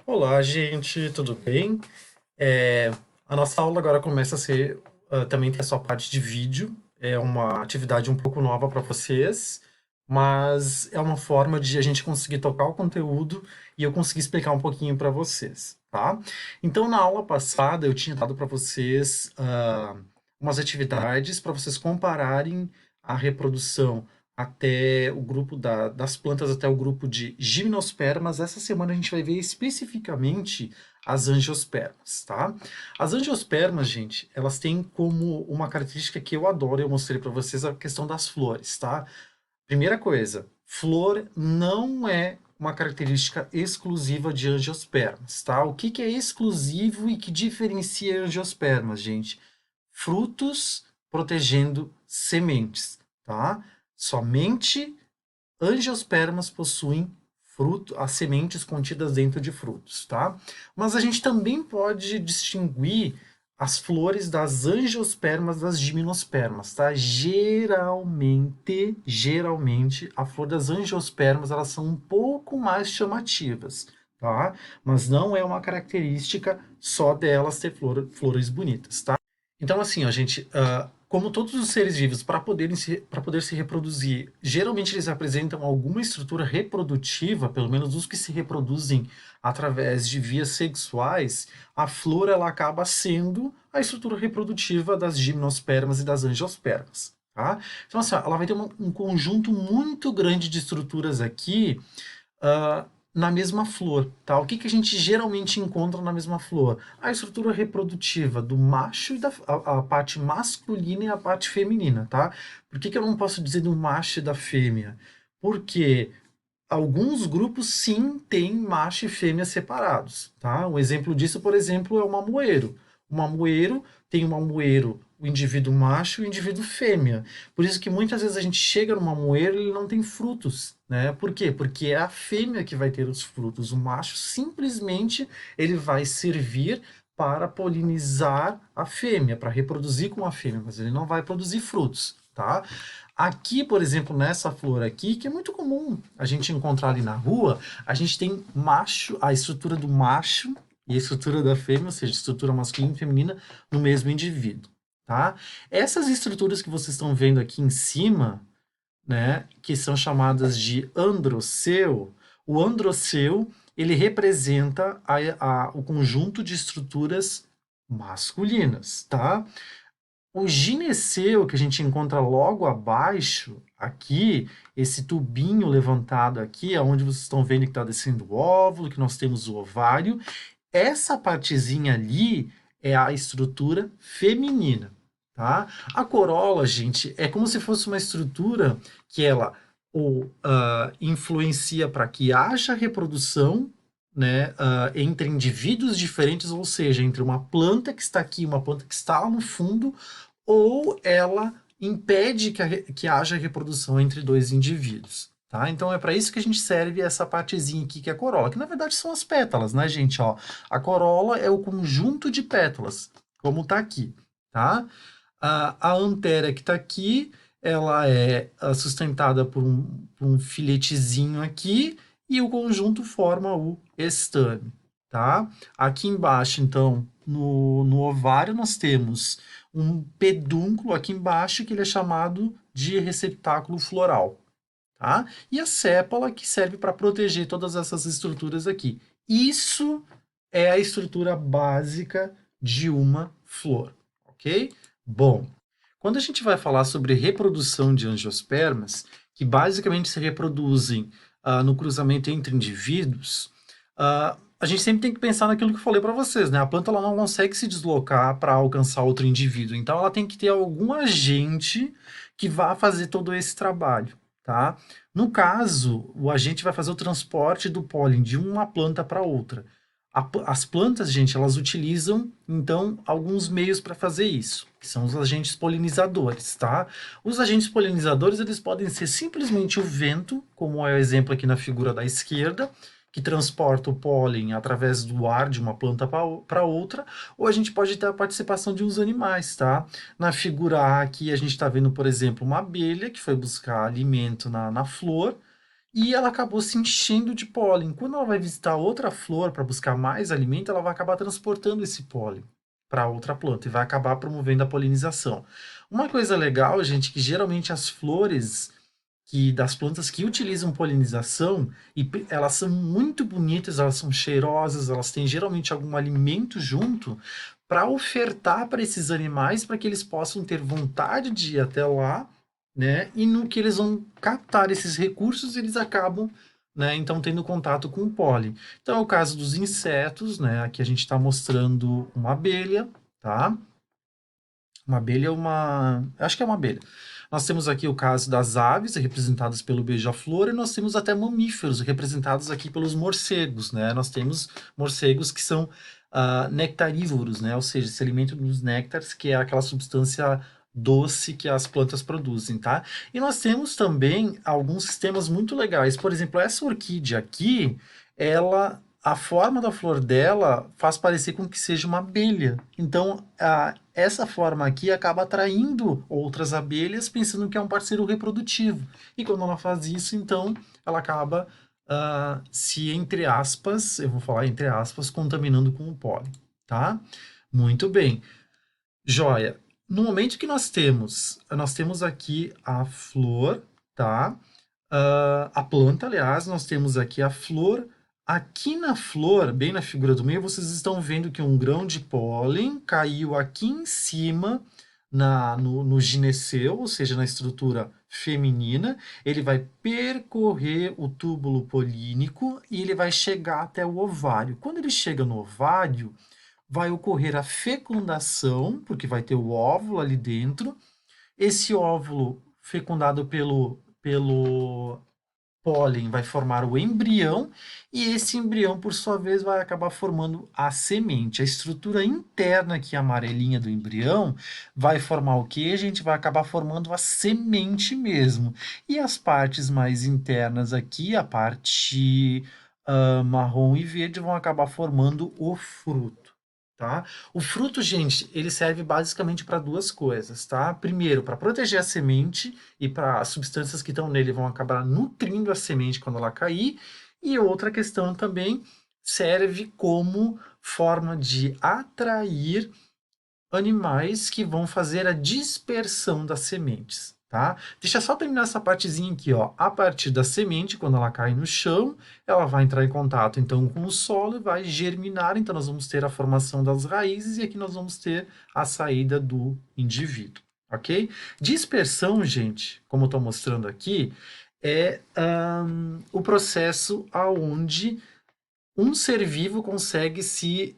Olá, gente, tudo bem? É, a nossa aula agora começa a ser, também tem a sua parte de vídeo. É uma atividade um pouco nova para vocês, mas é uma forma de a gente conseguir tocar o conteúdo e eu conseguir explicar um pouquinho para vocês, tá? Então, na aula passada, eu tinha dado para vocês umas atividades para vocês compararem a reprodução até o grupo das plantas até o grupo de gimnospermas. Essa semana a gente vai ver especificamente as angiospermas, tá? As angiospermas, gente, elas têm como uma característica que eu adoro, eu mostrei para vocês a questão das flores, tá? Primeira coisa, flor não é uma característica exclusiva de angiospermas, tá? O que que é exclusivo e que diferencia angiospermas, gente? Frutos protegendo sementes, tá? Somente angiospermas possuem as sementes contidas dentro de frutos, tá? Mas a gente também pode distinguir as flores das angiospermas das gimnospermas, tá? Geralmente, a flor das angiospermas elas são um pouco mais chamativas, tá? Mas não é uma característica só delas ter flores bonitas, tá? Então, assim, ó, gente, como todos os seres vivos, para poder se reproduzir, geralmente eles apresentam alguma estrutura reprodutiva, pelo menos os que se reproduzem através de vias sexuais, a flor ela acaba sendo a estrutura reprodutiva das gimnospermas e das angiospermas. Tá? Então, assim, ó, ela vai ter um conjunto muito grande de estruturas aqui ah, na mesma flor, tá? O que que a gente geralmente encontra na mesma flor? A estrutura reprodutiva do macho e a parte masculina e a parte feminina, tá? Por que que eu não posso dizer do macho e da fêmea? Porque alguns grupos sim têm macho e fêmea separados, tá? Um exemplo disso, por exemplo, é o mamoeiro. O mamoeiro tem o mamoeiro, o indivíduo macho e o indivíduo fêmea. Por isso que muitas vezes a gente chega no mamoeiro e ele não tem frutos, né? Por quê? Porque é a fêmea que vai ter os frutos. O macho simplesmente ele vai servir para polinizar a fêmea, para reproduzir com a fêmea, mas ele não vai produzir frutos, tá? Aqui, por exemplo, nessa flor aqui, que é muito comum a gente encontrar ali na rua, a gente tem macho, a estrutura do macho e a estrutura da fêmea, ou seja, estrutura masculina e feminina no mesmo indivíduo, tá? Essas estruturas que vocês estão vendo aqui em cima, né, que são chamadas de androceu, o androceu, ele representa o conjunto de estruturas masculinas, tá? O gineceu, que a gente encontra logo abaixo, aqui, esse tubinho levantado aqui, aonde vocês estão vendo que está descendo o óvulo, que nós temos o ovário, essa partezinha ali é a estrutura feminina, tá? A corola, gente, é como se fosse uma estrutura que ela influencia para que haja reprodução, né, entre indivíduos diferentes, ou seja, entre uma planta que está aqui e uma planta que está lá no fundo, ou ela impede que haja reprodução entre dois indivíduos. Tá? Então é para isso que a gente serve essa partezinha aqui que é a corola, que na verdade são as pétalas, né, gente? Ó, a corola é o conjunto de pétalas, como está aqui. Tá? A antera que está aqui, ela é sustentada por um filetezinho aqui e o conjunto forma o estame. Tá? Aqui embaixo, então, no ovário, nós temos um pedúnculo aqui embaixo que ele é chamado de receptáculo floral, tá? E a sépala que serve para proteger todas essas estruturas aqui. Isso é a estrutura básica de uma flor, ok? Bom, quando a gente vai falar sobre reprodução de angiospermas, que basicamente se reproduzem no cruzamento entre indivíduos, a gente sempre tem que pensar naquilo que eu falei para vocês, né? A planta ela não consegue se deslocar para alcançar outro indivíduo, então ela tem que ter algum agente que vá fazer todo esse trabalho, tá? No caso, o agente vai fazer o transporte do pólen de uma planta para outra. As plantas, gente, elas utilizam então alguns meios para fazer isso, que são os agentes polinizadores, tá? Os agentes polinizadores, eles podem ser simplesmente o vento, como é o exemplo aqui na figura da esquerda, que transporta o pólen através do ar de uma planta para outra, ou a gente pode ter a participação de uns animais, tá? Na figura A aqui a gente está vendo, por exemplo, uma abelha que foi buscar alimento na flor, e ela acabou se enchendo de pólen. Quando ela vai visitar outra flor para buscar mais alimento, ela vai acabar transportando esse pólen para outra planta e vai acabar promovendo a polinização. Uma coisa legal, gente, que geralmente as flores das plantas que utilizam polinização, elas são muito bonitas, elas são cheirosas, elas têm geralmente algum alimento junto para ofertar para esses animais para que eles possam ter vontade de ir até lá, né? E no que eles vão captar esses recursos, eles acabam, né, então tendo contato com o pólen. Então é o caso dos insetos, né? Aqui a gente está mostrando uma abelha, tá? Uma abelha é uma. Acho que é uma abelha. Nós temos aqui o caso das aves, representadas pelo beija-flor, e nós temos até mamíferos, representados aqui pelos morcegos, né? Nós temos morcegos que são nectarívoros, né? Ou seja, se alimentam dos néctares, que é aquela substância doce que as plantas produzem, tá? E nós temos também alguns sistemas muito legais. Por exemplo, essa orquídea aqui, a forma da flor dela faz parecer com que seja uma abelha. Então, essa forma aqui acaba atraindo outras abelhas, pensando que é um parceiro reprodutivo. E quando ela faz isso, então, ela acaba se, entre aspas, eu vou falar entre aspas, contaminando com o pólen, tá? Muito bem. Joia. No momento que nós temos aqui a flor, tá? A planta, aliás, nós temos aqui a flor. Aqui na flor, bem na figura do meio, vocês estão vendo que um grão de pólen caiu aqui em cima no gineceu, ou seja, na estrutura feminina. Ele vai percorrer o túbulo polínico e ele vai chegar até o ovário. Quando ele chega no ovário, vai ocorrer a fecundação, porque vai ter o óvulo ali dentro. Esse óvulo fecundado pelo pólen vai formar o embrião e esse embrião, por sua vez, vai acabar formando a semente. A estrutura interna aqui amarelinha do embrião vai formar o que? A gente vai acabar formando a semente mesmo. E as partes mais internas aqui, a parte marrom e verde, vão acabar formando o fruto. Tá? O fruto, gente, ele serve basicamente para duas coisas, tá? Primeiro, para proteger a semente e para as substâncias que estão nele vão acabar nutrindo a semente quando ela cair. E outra questão também serve como forma de atrair animais que vão fazer a dispersão das sementes, tá? Deixa eu só terminar essa partezinha aqui, ó. A partir da semente, quando ela cai no chão, ela vai entrar em contato então com o solo e vai germinar. Então nós vamos ter a formação das raízes e aqui nós vamos ter a saída do indivíduo, ok? Dispersão, gente, como eu estou mostrando aqui, é o processo aonde um ser vivo consegue se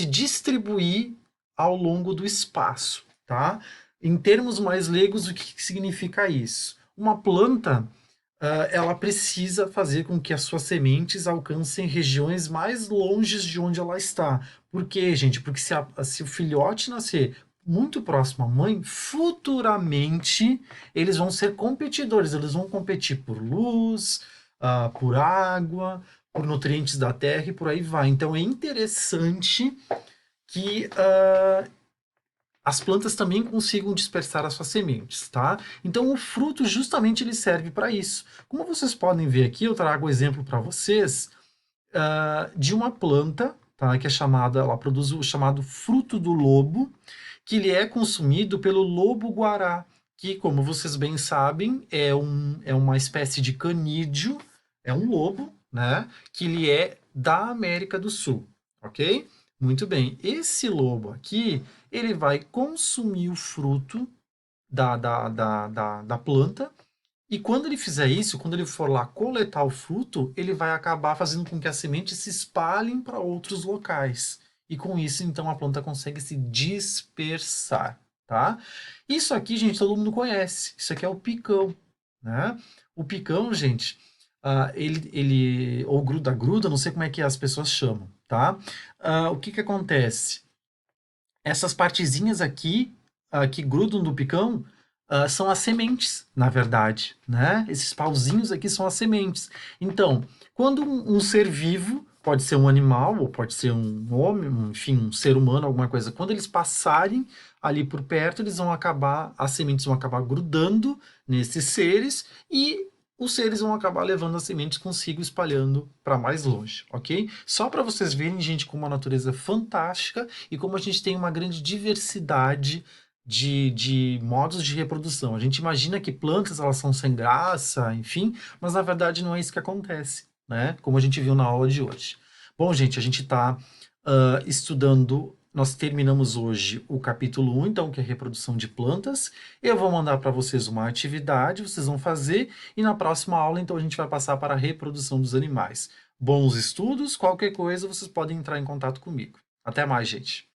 distribuir ao longo do espaço, tá? Em termos mais leigos, o que significa isso? Uma planta, ela precisa fazer com que as suas sementes alcancem regiões mais longes de onde ela está. Por quê, gente? Porque se o filhote nascer muito próximo à mãe, futuramente eles vão ser competidores, eles vão competir por luz, por água, por nutrientes da terra e por aí vai. Então é interessante que as plantas também consigam dispersar as suas sementes, tá? Então o fruto justamente ele serve para isso. Como vocês podem ver aqui, eu trago um exemplo para vocês de uma planta, tá? Que é chamada, ela produz o chamado fruto do lobo, que ele é consumido pelo lobo-guará, que, como vocês bem sabem, é uma espécie de canídeo, é um lobo, né? Que ele é da América do Sul, ok? Muito bem. Esse lobo aqui, ele vai consumir o fruto da planta, e quando ele fizer isso, quando ele for lá coletar o fruto, ele vai acabar fazendo com que as sementes se espalhem para outros locais. E com isso, então, a planta consegue se dispersar, tá? Isso aqui, gente, todo mundo conhece. Isso aqui é o picão, né? O picão, gente, ou gruda-gruda, não sei como é que as pessoas chamam, tá? O que que acontece? Essas partezinhas aqui, que grudam do picão, são as sementes, na verdade, né? Esses pauzinhos aqui são as sementes. Então, quando um ser vivo pode ser um animal, ou pode ser um homem, enfim, um ser humano, alguma coisa. Quando eles passarem ali por perto, eles vão acabar, as sementes vão acabar grudando nesses seres e os seres vão acabar levando as sementes consigo, espalhando para mais longe, ok? Só para vocês verem, gente, como a natureza é fantástica e como a gente tem uma grande diversidade de modos de reprodução. A gente imagina que plantas elas são sem graça, enfim, mas na verdade não é isso que acontece, né? Como a gente viu na aula de hoje. Bom, gente, a gente está estudando. Nós terminamos hoje o capítulo 1, então, que é reprodução de plantas. Eu vou mandar para vocês uma atividade, vocês vão fazer, e na próxima aula, então, a gente vai passar para a reprodução dos animais. Bons estudos, qualquer coisa, vocês podem entrar em contato comigo. Até mais, gente.